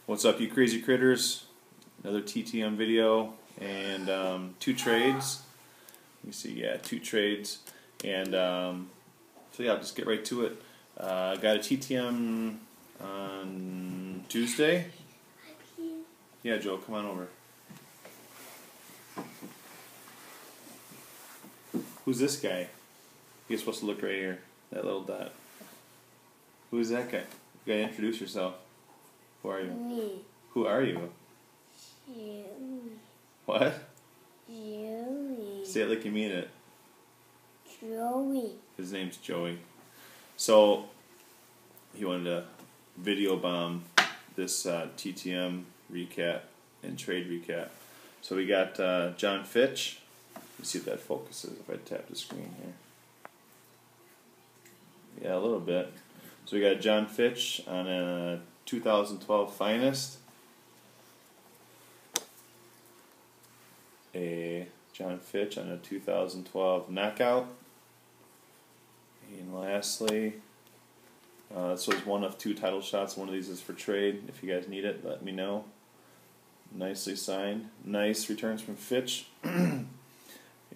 What's up, you crazy critters? Another TTM video and 2 trades. Let me see, yeah, 2 trades. And so yeah, I'll just get right to it. I got a TTM on Tuesday. Yeah, Joe, come on over. Who's this guy? You're supposed to look right here, that little dot. Who's that guy? You gotta introduce yourself. Who are you? Me. Who are you? Joey. What? Joey. Say it like you mean it. Joey. His name's Joey. So, he wanted to video bomb this TTM recap and trade recap. So we got John Fitch. Let me see if that focuses if I tap the screen here. Yeah, a little bit. So we got John Fitch on a 2012 Finest. A John Fitch on a 2012 Knockout. And lastly, this was one of 2 title shots. One of these is for trade. If you guys need it, let me know. Nicely signed. Nice returns from Fitch.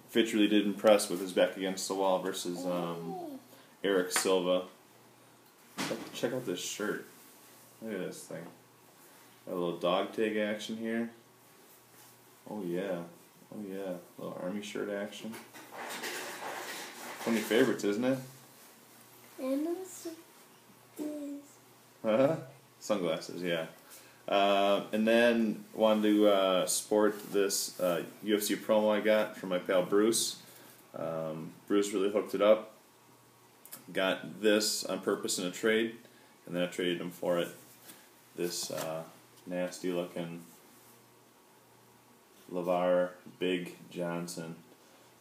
Fitch really did impress with his back against the wall versus Eric Silva. Check out this shirt. Look at this thing. Got a little dog tag action here. Oh yeah. Oh yeah. A little army shirt action. One of your favorites, isn't it? And also this. Huh? Sunglasses, yeah. And then wanted to sport this UFC promo I got from my pal Bruce. Bruce really hooked it up. Got this on purpose in a trade, and then I traded him for it. This nasty looking LeVar Big Johnson,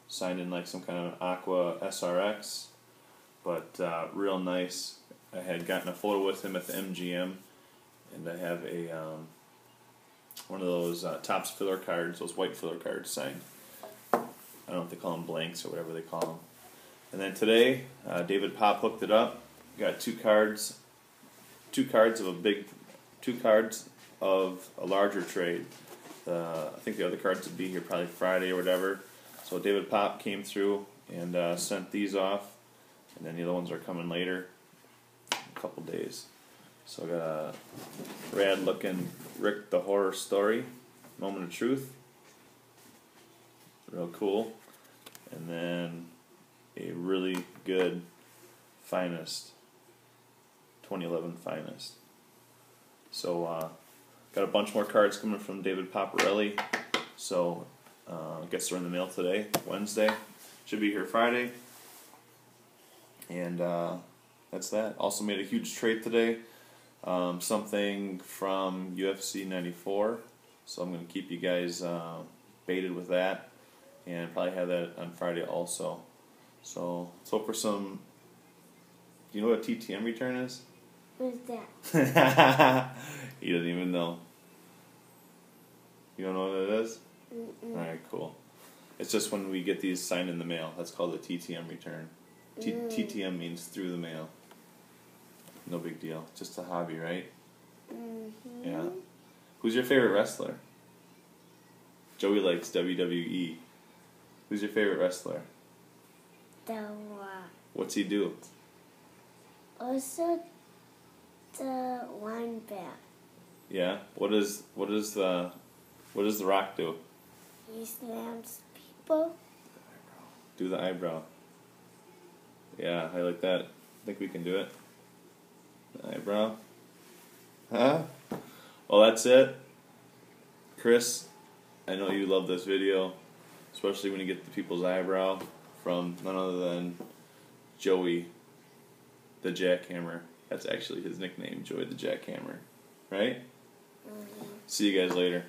signed in like some kind of an Aqua SRX, but real nice. I had gotten a photo with him at the MGM, and I have a one of those TOPPS filler cards, those white filler cards signed. I don't know if they call them blanks or whatever they call them. And then today, David Pop hooked it up. Got 2 cards of a larger trade. I think the other cards would be here probably Friday or whatever. So David Pop came through and sent these off, and then the other ones are coming later, in a couple days. So I got a rad looking Rick the Horror Story, Moment of Truth, real cool, and then a really good Finest, 2011 Finest. So got a bunch more cards coming from David Paparelli. So I guess they're in the mail today, Wednesday. Should be here Friday. And that's that. Also made a huge trade today. Something from UFC 94. So I'm going to keep you guys baited with that. And probably have that on Friday also. So let's hope for some... Do you know what a TTM return is? What's that? He doesn't even know. You don't know what it is? Alright, cool. It's just when we get these signed in the mail. That's called a TTM return. TTM means through the mail. No big deal. Just a hobby, right? Yeah. Who's your favorite wrestler? Joey likes WWE. Who's your favorite wrestler? The one. What's he do? Also, the one back. Yeah. What does the Rock do? He slams people. Do the eyebrow. Yeah, I like that. I think we can do it. The eyebrow. Huh? Well, that's it. Chris, I know you love this video, especially when you get the people's eyebrow from none other than Joey the Jackhammer. That's actually his nickname, Joey the Jackhammer. Right? See you guys later.